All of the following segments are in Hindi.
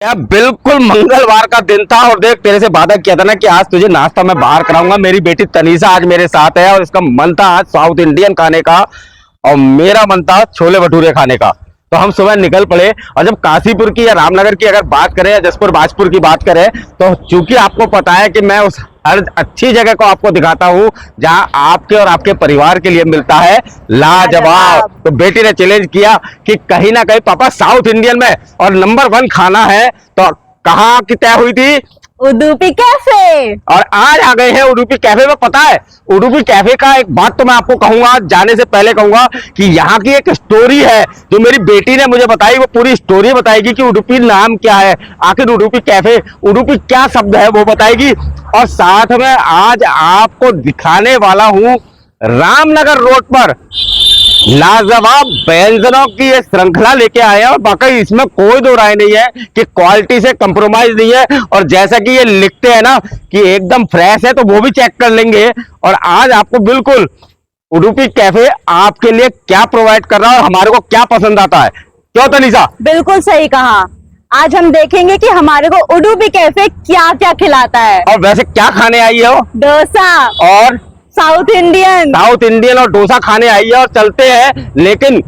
यार बिल्कुल मंगलवार का दिन था और देख तेरे से वादा किया था ना कि आज तुझे नाश्ता मैं बाहर कराऊंगा। मेरी बेटी तनीषा आज मेरे साथ है और इसका मन था आज साउथ इंडियन खाने का और मेरा मन था छोले भटूरे खाने का। तो हम सुबह निकल पड़े और जब काशीपुर की या रामनगर की अगर बात करें या जसपुर बाजपुर की बात करें तो चूंकि आपको पता है कि मैं उस हर अच्छी जगह को आपको दिखाता हूं जहां आपके और आपके परिवार के लिए मिलता है लाजवाब। तो बेटी ने चैलेंज किया कि कहीं ना कहीं पापा साउथ इंडियन में और नंबर 1 खाना है। तो कहाँ की तय हुई थी? उडुपी कैफे। और आज आ गए हैं उडुपी कैफे में। पता है उडुपी कैफे का एक बात तो मैं आपको कहूंगा, जाने से पहले कहूंगा कि यहाँ की एक स्टोरी है जो मेरी बेटी ने मुझे बताई। वो पूरी स्टोरी बताएगी कि उडुपी नाम क्या है, आखिर उडुपी कैफे, उडुपी क्या शब्द है वो बताएगी। और साथ में आज आपको दिखाने वाला हूं रामनगर रोड पर लाजवाब व्यंजनों की ये श्रृंखला लेके आए हैं और बाकी इसमें कोई दो राय नहीं है कि क्वालिटी से कंप्रोमाइज नहीं है। और जैसा कि ये लिखते हैं ना कि एकदम फ्रेश है तो वो भी चेक कर लेंगे। और आज आपको बिल्कुल उडुपी कैफे आपके लिए क्या प्रोवाइड कर रहा है और हमारे को क्या पसंद आता है। क्यों तनीषा? बिल्कुल सही कहा। आज हम देखेंगे कि हमारे को उडुपी कैफे क्या क्या खिलाता है। और वैसे क्या खाने आई हो? डोसा और साउथ इंडियन और डोसा खाने आई है और चलते हैं। लेकिन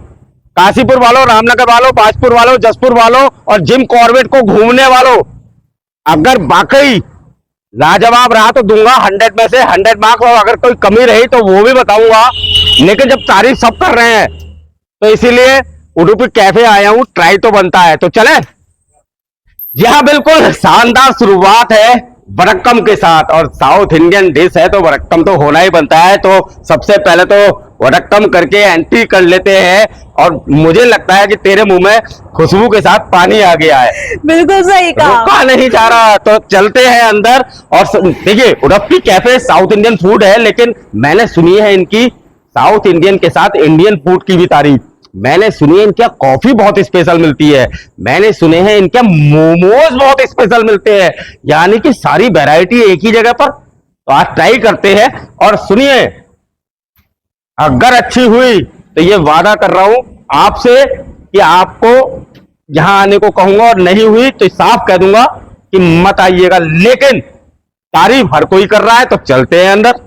काशीपुर वालों, रामनगर वालों, बाजपुर वालों, जसपुर वालों और जिम कॉर्बेट को घूमने वालों, अगर वाकई लाजवाब रहा तो दूंगा 100 में से 100 मार्क्स और अगर कोई कमी रही तो वो भी बताऊंगा। लेकिन जब तारीफ सब कर रहे हैं तो इसीलिए उडुपी कैफे आया हूं, ट्राई तो बनता है। तो चले। जी हाँ, बिल्कुल शानदार शुरुआत है वड़क्कम के साथ और साउथ इंडियन डिश है तो वड़क्कम तो होना ही बनता है। तो सबसे पहले तो वड़क्कम करके एंट्री कर लेते हैं और मुझे लगता है कि तेरे मुंह में खुशबू के साथ पानी आ गया है। बिल्कुल सही कहा। रुका नहीं जा रहा। तो चलते हैं अंदर। और देखिए Udupi cafe south Indian food है लेकिन मैंने सुनी है इनकी साउथ इंडियन के साथ इंडियन फूड की भी तारीफ। मैंने सुनी है इनके कॉफी बहुत स्पेशल मिलती है, मैंने सुने हैं इनके मोमोज बहुत स्पेशल मिलते हैं, यानी कि सारी वैरायटी एक ही जगह पर। तो आज ट्राई करते हैं और सुनिए अगर अच्छी हुई तो ये वादा कर रहा हूं आपसे कि आपको यहां आने को कहूंगा और नहीं हुई तो साफ कह दूंगा कि मत आइएगा। लेकिन तारीफ हर कोई कर रहा है तो चलते हैं अंदर।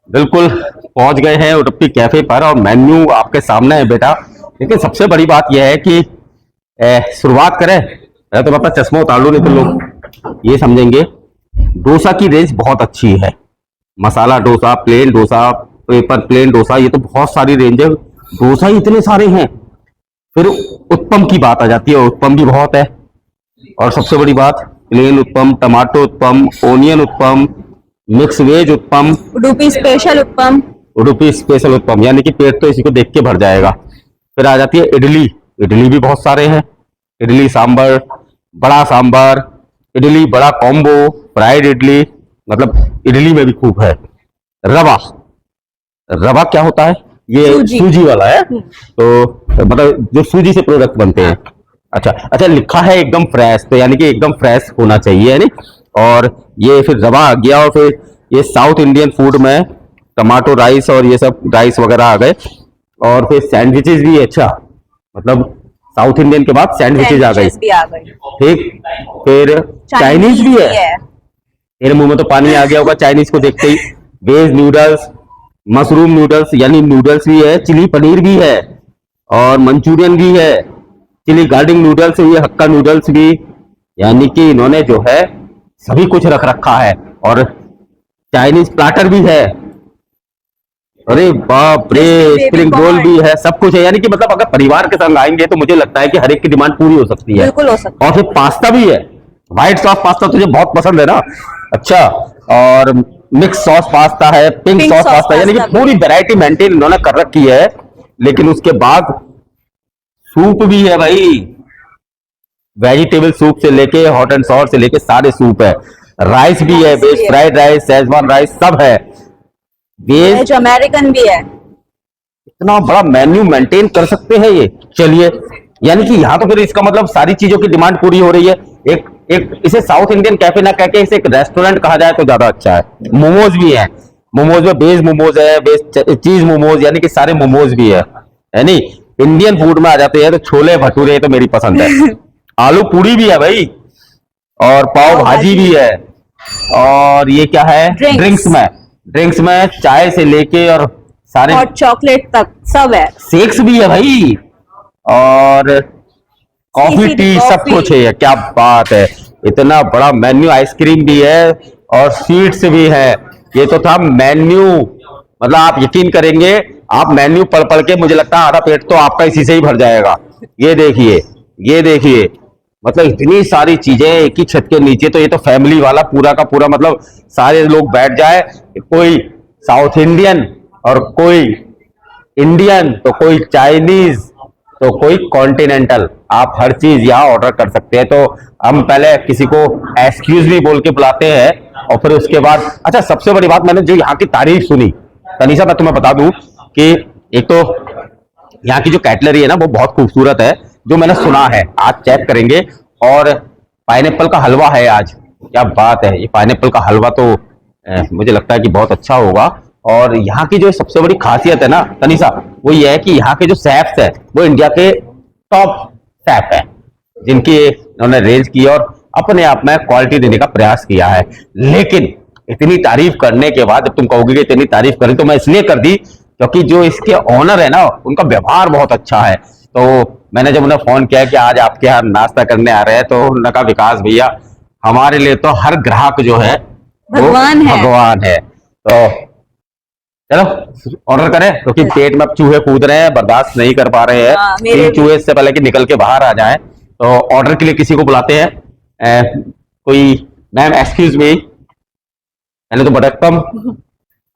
बिल्कुल पहुंच गए हैं उडुपी कैफे पर और मेन्यू आपके सामने है बेटा। लेकिन सबसे बड़ी बात यह है कि शुरुआत करें तो मैं अपना चश्मा उतार लूं नहीं तो लोग ये समझेंगे। डोसा की रेंज बहुत अच्छी है, masala dosa, plain dosa, paper plain dosa, ये तो बहुत सारी रेंज है। डोसा ही इतने सारे हैं। फिर उत्पम की बात आ जाती है, उत्पम भी बहुत है। और सबसे बड़ी बात plain uttapam, tomato uttapam, onion uttapam, mix veg uttapam, Udupi special uttapam, Udupi special uttapam, यानी कि पेट तो इसी को देख के भर जाएगा। फिर आ जाती है इडली, इडली भी बहुत सारे हैं। इडली सांबर, बड़ा सांबर, इडली बड़ा कॉम्बो, फ्राइड इडली, मतलब इडली में भी खूब है। रवा, रवा क्या होता है? ये सूजी वाला है। तो मतलब जो सूजी से प्रोडक्ट बनते हैं। अच्छा, लिखा है एकदम फ्रेश, तो यानी कि एकदम फ्रेश होना चाहिए है नहीं। और ये फिर रवा आ गया और फिर ये साउथ इंडियन फूड में टमाटो राइस और ये सब राइस वगैरह आ गए। और फिर सैंडविचेस भी, अच्छा मतलब साउथ इंडियन के बाद सैंडविचेस आ गई। ठीक, फिर चाइनीज भी है। मेरे मुंह में तो पानी आ गया होगा चाइनीज को देखते ही। वेज नूडल्स, मशरूम नूडल्स यानी नूडल्स भी है, चिली पनीर भी है और मंचूरियन भी है, चिली गार्लिक नूडल्स भी है, हक्का नूडल्स भी, यानी कि इन्होंने जो है सभी कुछ रख रखा है। और चाइनीज प्लाटर भी है। अरे बाप रे, स्प्रिंग रोल भी है, सब कुछ है। यानी कि मतलब अगर परिवार के संग आएंगे तो मुझे लगता है कि हर एक की डिमांड पूरी हो सकती है। बिल्कुल हो सकती है। और फिर पास्ता भी है, व्हाइट सॉस पास्ता तुझे बहुत पसंद है ना। अच्छा, और मिक्स सॉस पास्ता है, पिंक सॉस पास्ता, यानी कि पूरी वैरायटी मेंटेन इन्होंने कर रखी है। लेकिन उसके बाद सूप भी है भाई, वेजिटेबल सूप से लेके हॉट एंड सॉर से लेके सारे सूप है। राइस भी है, veg fried rice, Schezwan rice सब है। वेज अमेरिकन भी है। इतना बड़ा मेन्यू मेंटेन कर सकते हैं ये। चलिए, यानी कि यहाँ तो फिर इसका मतलब सारी चीजों की डिमांड पूरी हो रही है। एक इसे साउथ इंडियन कैफे ना कहके इसे एक रेस्टोरेंट कहा जाए तो ज्यादा अच्छा है। मोमोज भी है, मोमोज में वेज मोमोज है, वेज चीज मोमोज, यानी कि सारे मोमोज भी है नहीं। इंडियन फूड में आ जाते हैं तो छोले भटूरे तो मेरी पसंद है। आलू पूरी भी है भाई, और पाव भाजी भी है। और ये क्या है? Drinks। ड्रिंक्स में चाय से लेके और सारे हॉट चॉकलेट तक सब है। शेक्स भी है भाई, और कॉफी सीसी टी सब कॉफी। कुछ है। क्या बात है, इतना बड़ा मेन्यू। आइसक्रीम भी है और स्वीट्स भी है। ये तो था मेन्यू, मतलब आप यकीन करेंगे, आप मेन्यू पढ़ पढ़ के मुझे लगता है आधा पेट तो आपका इसी से ही भर जाएगा। ये देखिए, ये देखिए, मतलब इतनी सारी चीजें एक ही छत के नीचे। तो ये तो फैमिली वाला पूरा का पूरा, मतलब सारे लोग बैठ जाए, कोई साउथ इंडियन और कोई इंडियन तो कोई चाइनीज तो कोई कॉन्टिनेंटल, आप हर चीज यहाँ ऑर्डर कर सकते हैं। तो हम पहले किसी को एक्सक्यूज मी बोल के बुलाते हैं, और फिर उसके बाद अच्छा, सबसे बड़ी बात, मैंने जो यहाँ की तारीफ सुनी तनीषा, मैं तुम्हें बता दूं कि एक तो यहाँ की जो कैटलरी है ना वो बहुत खूबसूरत है, जो मैंने सुना है। आज चेक करेंगे। और पाइनएप्पल का हलवा है आज, क्या बात है। ये पाइनएप्पल का हलवा तो मुझे लगता है कि बहुत अच्छा होगा। और यहाँ की जो सबसे बड़ी खासियत है ना तनीषा, वो ये है कि यहाँ के जो शेफ्स है वो इंडिया के टॉप शेफ है, जिनकी उन्होंने रेंज की और अपने आप में क्वालिटी देने का प्रयास किया है। लेकिन इतनी तारीफ करने के बाद जब तुम कहोगे कि इतनी तारीफ करी, तो मैं इसलिए कर दी क्योंकि जो इसके ऑनर है ना, उनका व्यवहार बहुत अच्छा है। तो मैंने जब उन्हें फोन किया कि आज आपके यहाँ नाश्ता करने आ रहे हैं, तो उन्होंने कहा विकास भैया, हमारे लिए तो हर ग्राहक जो है वो भगवान है। भगवान है। तो चलो ऑर्डर करें, क्योंकि पेट में अब चूहे कूद रहे हैं, बर्दाश्त नहीं कर पा रहे हैं। मेरे तीन चूहे इससे पहले कि निकल के बाहर आ जाएं। तो ऑर्डर के लिए किसी को बुलाते हैं। कोई मैम एक्सक्यूज मी, पहले तो बड़कम,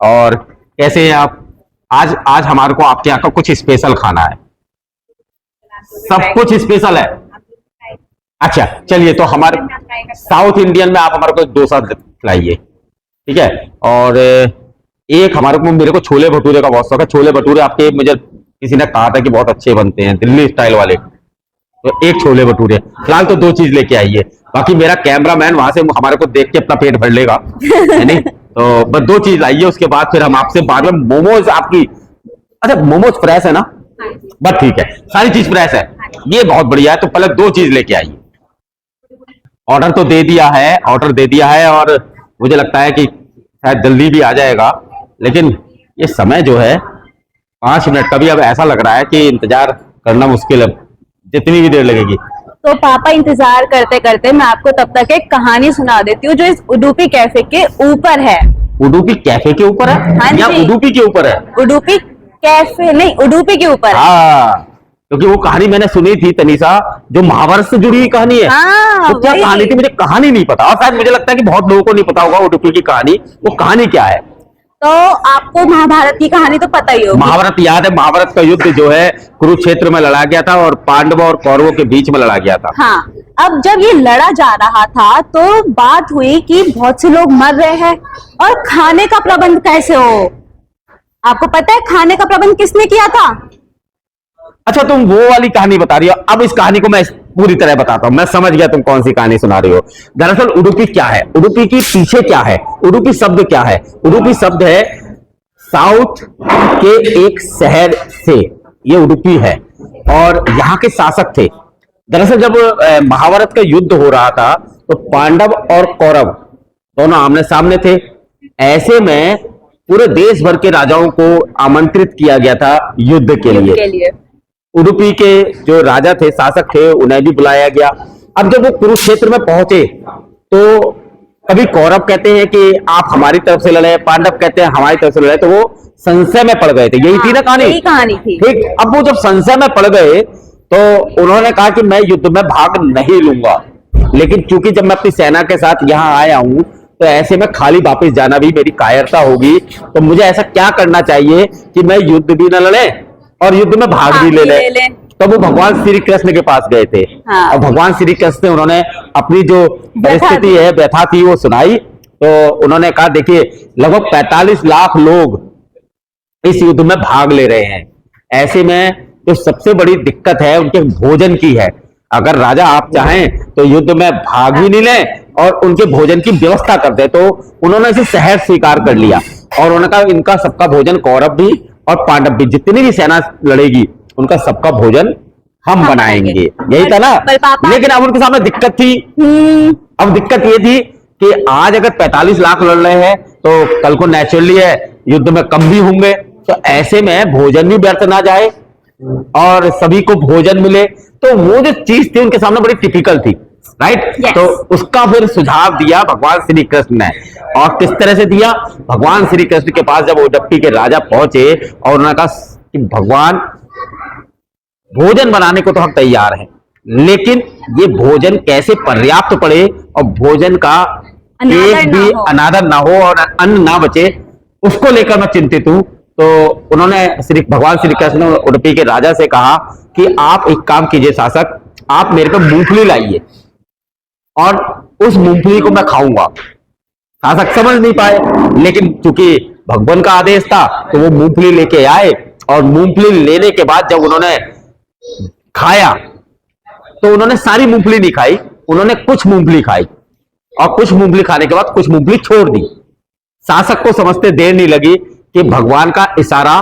और कैसे हैं आप? आज हमारे को आपके यहाँ का कुछ स्पेशल खाना है, सब कुछ स्पेशल है। अच्छा चलिए, तो हमारे साउथ इंडियन में आप हमारे को डोसा खिलाइए, ठीक है। और एक हमारे को, मेरे को छोले भटूरे का बहुत शौक है। छोले भटूरे आपके, मुझे किसी ने कहा था कि बहुत अच्छे बनते हैं, दिल्ली स्टाइल वाले। तो एक छोले भटूरे फिलहाल तो 2 चीज लेके आइए, बाकी मेरा कैमरामैन वहां से हमारे को देख के अपना पेट भर लेगा, है नहीं? तो बस 2 चीज लाइए, उसके बाद फिर हम आपसे बाद में मोमोज आपकी। अच्छा मोमोज फ्रेश है ना? बस ठीक है, सारी चीज फ्रेश है, ये बहुत बढ़िया है। तो पहले 2 चीज लेके आइए। ऑर्डर तो दे दिया है, ऑर्डर दे दिया है, और मुझे लगता है कि शायद जल्दी भी आ जाएगा। लेकिन ये समय जो है 5 मिनट का भी अब ऐसा लग रहा है कि इंतजार करना मुश्किल है, जितनी भी देर लगेगी। तो पापा इंतजार करते करते मैं आपको तब तक एक कहानी सुना देती हूँ, जो इस उडुपी कैफे के ऊपर है। उडुपी कैफे के ऊपर है? हाँ या जी। उडुपी के ऊपर है? उडुपी कैफे नहीं, उडुपी के ऊपर है। हाँ, क्योंकि वो कहानी मैंने सुनी थी तनीषा, जो महाभारत से जुड़ी हुई कहानी है। हाँ, तो क्या वही। कहानी थी? मुझे कहानी नहीं पता, और शायद मुझे लगता है कि बहुत लोगों को नहीं पता होगा उडुपी की कहानी। वो कहानी क्या है? तो आपको महाभारत की कहानी तो पता ही होगी। महाभारत याद है। महाभारत का युद्ध जो है कुरुक्षेत्र में लड़ा गया था, और पांडवों और कौरवों के बीच में लड़ा गया था। हाँ, अब जब ये लड़ा जा रहा था तो बात हुई कि बहुत से लोग मर रहे हैं और खाने का प्रबंध कैसे हो। आपको पता है खाने का प्रबंध किसने किया था? अच्छा तुम वो वाली कहानी बता रही हो। अब इस कहानी को मैं पूरी तरह बताता हूं, मैं समझ गया तुम कौन सी कहानी सुना रही हो। दरअसल उडुपी क्या है, उडुपी की पीछे क्या है, उडुपी शब्द क्या है? उडुपी शब्द है साउथ के एक शहर से, ये उडुपी है, और यहाँ के शासक थे। दरअसल जब महाभारत का युद्ध हो रहा था तो पांडव और कौरव दोनों आमने सामने थे। ऐसे में पूरे देश भर के राजाओं को आमंत्रित किया गया था युद्ध के लिए। उडुपी के जो राजा थे, शासक थे, उन्हें भी बुलाया गया। अब जब वो कुरुक्षेत्र में पहुंचे तो कभी कौरव कहते हैं कि आप हमारी तरफ से लड़े, पांडव कहते हैं हमारी तरफ से लड़े, तो वो संशय में पड़ गए थे। यही थी ना कहानी? यही कहानी थी। ठीक। अब वो जब संशय में पड़ गए तो उन्होंने कहा कि मैं युद्ध में भाग नहीं लूंगा, लेकिन चूंकि जब मैं अपनी सेना के साथ यहाँ आया हूं तो ऐसे में खाली वापस जाना भी मेरी कायरता होगी। तो मुझे ऐसा क्या करना चाहिए कि मैं युद्ध भी न लड़े और युद्ध में भाग भी ले ले। तो वो भगवान श्री कृष्ण के पास गए थे। हाँ। और भगवान श्री कृष्ण ने उन्होंने अपनी जो परिस्थिति है, व्यथा थी, वो सुनाई। तो उन्होंने कहा देखिए लगभग 45 लाख लोग इस युद्ध में भाग ले रहे हैं। ऐसे में जो सबसे बड़ी दिक्कत है उनके भोजन की है। अगर राजा आप चाहें तो युद्ध में भाग भी नहीं लें और उनके भोजन की व्यवस्था कर दे। तो उन्होंने इसे सहज स्वीकार कर लिया और उन्होंने कहा इनका सबका भोजन, कौरव भी और पांडव भी, जितनी भी सेना लड़ेगी उनका सबका भोजन हम बनाएंगे, यही था ना। पर पापा लेकिन अब उनके सामने दिक्कत थी। अब दिक्कत ये थी कि आज अगर 45 लाख लड़ रहे हैं तो कल को नेचुरली है युद्ध में कम भी होंगे, तो ऐसे में भोजन भी व्यर्थ ना जाए और सभी को भोजन मिले। तो वो जो चीज थी उनके सामने बड़ी टिपिकल थी, राइट। Yes. तो उसका फिर सुझाव दिया भगवान श्री कृष्ण ने। और किस तरह से दिया? भगवान श्री कृष्ण के पास जब ओडप्पी के राजा पहुंचे और उन्होंने कहा कि भगवान, भोजन बनाने को तो हम तैयार हैं, लेकिन ये भोजन कैसे पर्याप्त पड़े और भोजन का एक भी अनादर ना हो और अन्न ना बचे, उसको लेकर मैं चिंतित हूं। तो उन्होंने भगवान श्री कृष्ण ने उडुपी के राजा से कहा कि आप एक काम कीजिए शासक, आप मेरे को मूंगफली लाइए और उस मूंगफली को मैं खाऊंगा। शासक समझ नहीं पाए, लेकिन चूंकि भगवान का आदेश था तो वो मूंगफली लेके आए। और मूंगफली लेने के बाद जब उन्होंने खाया तो उन्होंने सारी मूंगफली नहीं खाई, उन्होंने कुछ मूंगफली खाई और कुछ मूंगफली खाने के बाद कुछ मूंगफली छोड़ दी। शासक को समझते देर नहीं लगी कि भगवान का इशारा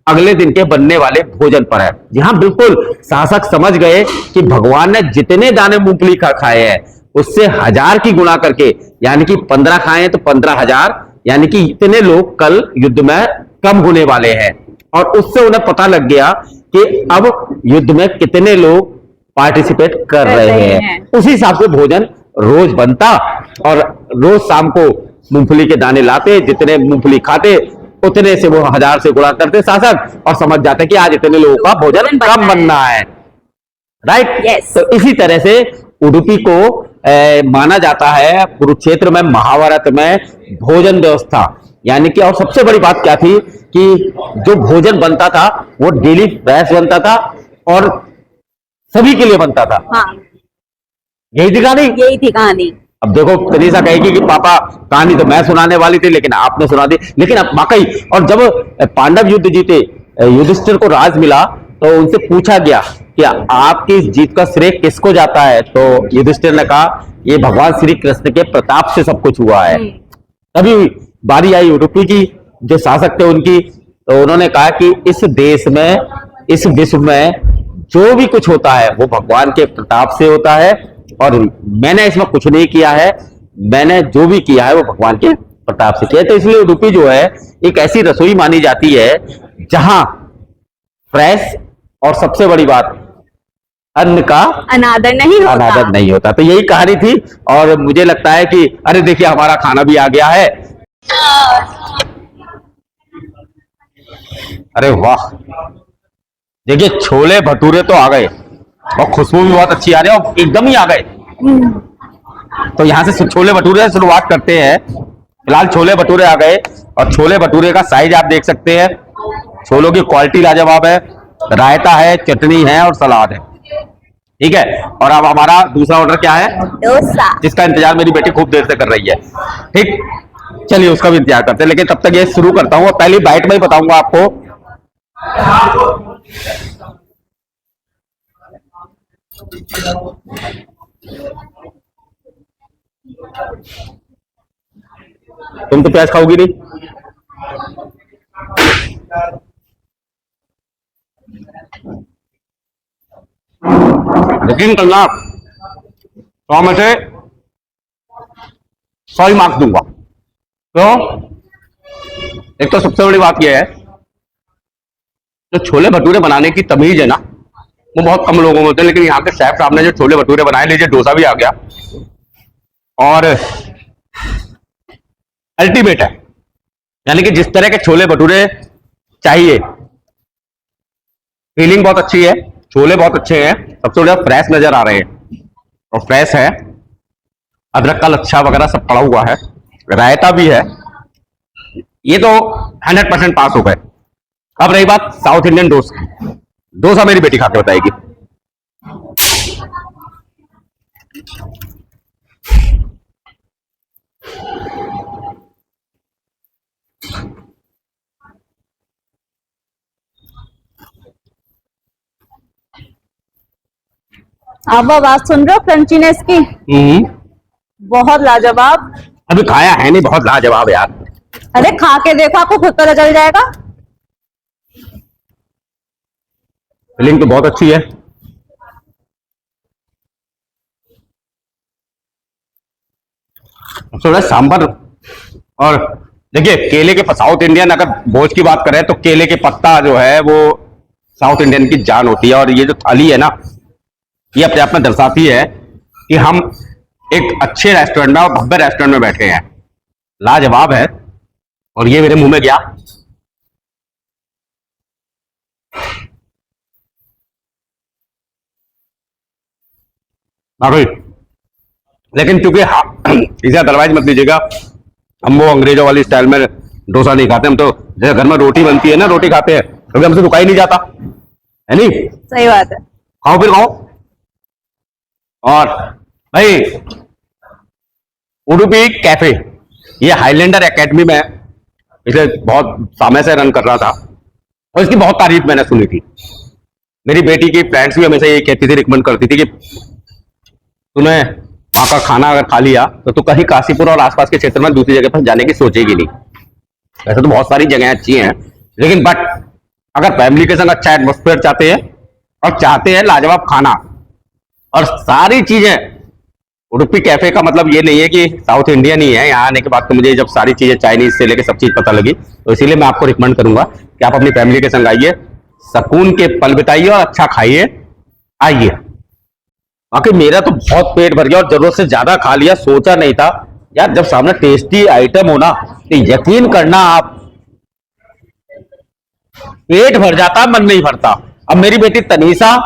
अगले दिन के बनने वाले भोजन पर है। जी हाँ, बिल्कुल, शासक समझ गए कि भगवान ने जितने दाने मूंगफली खाए हैं उससे 1000 की गुणा करके, यानी कि 15 खाए तो 15,000, यानी कि इतने लोग कल युद्ध में कम होने वाले हैं। और उससे उन्हें पता लग गया कि अब युद्ध में कितने लोग पार्टिसिपेट कर रहे हैं। उसी हिसाब से भोजन रोज बनता और रोज शाम को मूंगफली के दाने लाते, जितने मूंगफली खाते उतने से वो 1000 से गुणा करते शासक, और समझ जाते कि आज इतने लोगों का भोजन कम बनना है, राइट। yes. तो इसी तरह से उडुपी को माना जाता है कुरुक्षेत्र में, महाभारत में भोजन व्यवस्था, यानी कि और सबसे बड़ी बात क्या थी कि जो भोजन बनता था वो डेली फ्रेश बनता था और सभी के लिए बनता था। हाँ, यही थी कहानी, यही थी कहानी। अब देखो तनीषा कहेगी कि पापा कहानी तो मैं सुनाने वाली थी लेकिन आपने सुना दी। लेकिन अब वाकई, और जब पांडव युद्ध जीते, युधिष्ठिर को राज मिला, तो उनसे पूछा गया कि आपकी इस जीत का श्रेय किसको जाता है, तो युधिष्ठिर ने कहा ये भगवान श्री कृष्ण के प्रताप से सब कुछ हुआ है। तभी बारी आई उडुपी की, जो शासक थे उनकी, तो उन्होंने कहा कि इस देश में, इस विश्व में जो भी कुछ होता है वो भगवान के प्रताप से होता है और मैंने इसमें कुछ नहीं किया है, मैंने जो भी किया है वो भगवान के प्रताप से किया। तो इसलिए उडुपी जो है एक ऐसी रसोई मानी जाती है जहां फ्रेश और सबसे बड़ी बात अन्न का अनादर नहीं होता। अनादर नहीं होता। तो यही कहानी थी और मुझे लगता है कि अरे देखिए हमारा खाना भी आ गया है। अरे वाह, देखिए छोले भटूरे तो आ गए और खुशबू भी बहुत अच्छी आ रही है और एकदम ही आ गए। तो यहाँ से छोले भटूरे से शुरुआत करते हैं। फिलहाल छोले भटूरे आ गए और छोले भटूरे का साइज आप देख सकते हैं। छोलों की क्वालिटी लाजवाब है, रायता है, चटनी है और सलाद है, ठीक है। और अब हमारा दूसरा ऑर्डर क्या है? डोसा, जिसका इंतजार मेरी बेटी खूब देर से कर रही है। ठीक, चलिए उसका भी इंतजार करते हैं, लेकिन तब तक ये शुरू करता हूँ। पहली बाइट में ही बताऊंगा आपको। तुम तो प्याज खाओगी नहीं? यकीन करना, 100 में से 100 ही मार्क्स दूंगा। क्यों? एक तो सबसे बड़ी बात यह है, जो छोले भटूरे बनाने की तमीज है ना, वो बहुत कम लोगों में होते हैं। लेकिन यहाँ के शेफ साहब ने जो छोले भटूरे बनाए, लीजिए डोसा भी आ गया और अल्टीमेट है, यानी कि जिस तरह के छोले भटूरे चाहिए, फीलिंग बहुत अच्छी है, छोले बहुत अच्छे हैं, सबसे बड़ा फ्रेश नजर आ रहे हैं और फ्रेश है। अदरक का लच्छा वगैरह सब पड़ा हुआ है, रायता भी है। ये तो 100% पास हो गए। अब रही बात साउथ इंडियन डोसा, डोसा मेरी बेटी खा के बताएगी। आप आवाज सुन रहे हो क्रंचीनेस की? बहुत लाजवाब। अभी खाया है नहीं, बहुत लाजवाब यार। अरे खा के देखो, आपको खुद पता चल जाएगा। फीलिंग तो बहुत अच्छी है, थोड़ा सांबर। और देखिए केले के साउथ इंडियन अगर भोज की बात करें तो केले के पत्ता जो है वो साउथ इंडियन की जान होती है। और ये जो थाली है ना, ये अपने आप में दर्शाती है कि हम एक अच्छे रेस्टोरेंट में और भव्य रेस्टोरेंट में बैठे हैं। लाजवाब है। और ये मेरे मुंह में गया। हाँ भाई, लेकिन चूंकि इसे अदरवाइज मत लीजिएगा, हम वो अंग्रेजों वाली स्टाइल में डोसा नहीं खाते। हम तो जैसे घर में रोटी बनती है ना, रोटी खाते हैं, कभी हमसे रुका ही नहीं जाता है। नहीं, सही बात है। खाओ फिर खाओ। और भाई उडुपी कैफे, ये हाईलैंडर एकेडमी में पिछले बहुत समय से रन कर रहा था और इसकी बहुत तारीफ मैंने सुनी थी। मेरी बेटी की फ्रेंड्स भी हमेशा ये कहती थी, रिकमेंड करती थी कि तूने वहां का खाना अगर खा लिया तो तू कहीं काशीपुर और आसपास के क्षेत्र में दूसरी जगह पर जाने की सोचेगी नहीं। वैसे तो बहुत सारी जगह अच्छी हैं, लेकिन बट अगर फैमिली के संग अच्छा एटमोस्फेयर चाहते हैं और चाहते हैं लाजवाब खाना और सारी चीजें, उडुपी कैफे का मतलब ये नहीं है कि साउथ इंडियन ही है। यहाँ आने के बाद तो मुझे जब सारी चीजें चाइनीज से लेकर सब चीज पता लगी, तो इसीलिए मैं आपको रिकमेंड करूंगा कि आप अपनी फैमिली के संग आइए, सुकून के पल बिताइए और अच्छा खाइए। आइए। बाकी मेरा तो बहुत पेट भर गया और जरूरत से ज्यादा खा लिया, सोचा नहीं था यार। जब सामने टेस्टी आइटम हो ना तो यकीन करना आप, पेट भर जाता, मन नहीं भरता। अब मेरी बेटी तनीषा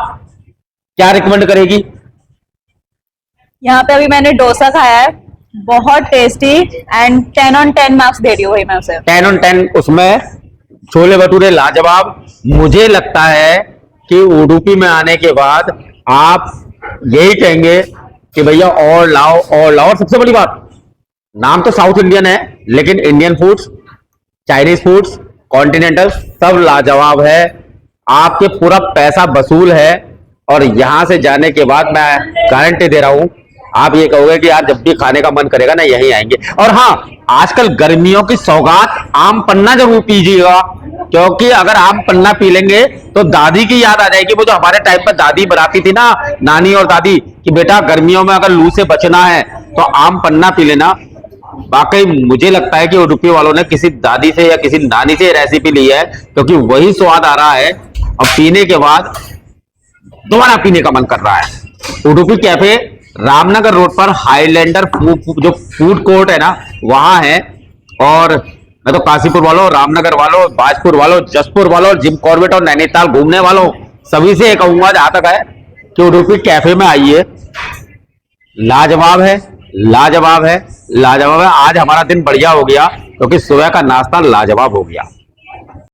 क्या रिकमेंड करेगी? यहाँ पे अभी मैंने डोसा खाया है, बहुत टेस्टी एंड 10 on 10 मार्क्स दे रही हूँ भाई मैं उसे। 10 on 10। उसमें छोले भटूरे लाजवाब। मुझे लगता है कि उडुपी में आने के बाद आप यही कहेंगे कि भैया और लाओ और लाओ। और सबसे बड़ी बात, नाम तो साउथ इंडियन है लेकिन Indian foods, Chinese foods, continental सब लाजवाब है। आपके पूरा पैसा वसूल है। और यहां से जाने के बाद मैं गारंटी दे रहा हूं, आप ये कहोगे कि यार जब भी खाने का मन करेगा ना यहीं आएंगे। और हाँ, आजकल गर्मियों की सौगात आम पन्ना जरूर पीजिएगा, क्योंकि अगर आम पन्ना पी लेंगे तो दादी की याद आ जाएगी। वो जो हमारे टाइम पर दादी बनाती थी ना, नानी और दादी, कि बेटा गर्मियों में अगर लू से बचना है तो आम पन्ना पी लेना। वाकई मुझे लगता है कि उडुपी वालों ने किसी दादी से या किसी नानी से रेसिपी ली है, क्योंकि वही स्वाद आ रहा है और पीने के बाद दोबारा पीने का मन कर रहा है। उडुपी कैफे रामनगर रोड पर हाईलैंडर जो फूड कोर्ट है ना, वहां है। और मैं तो काशीपुर वालों, रामनगर वालों, बाजपुर वालों, जसपुर वालों, जिम कॉर्बेट और नैनीताल घूमने वालों सभी से कहूंगा जहां तक है कि उडुपी कैफे में आइए। लाजवाब है, लाजवाब है, लाजवाब है। आज हमारा दिन बढ़िया हो गया क्योंकि सुबह का नाश्ता लाजवाब हो गया।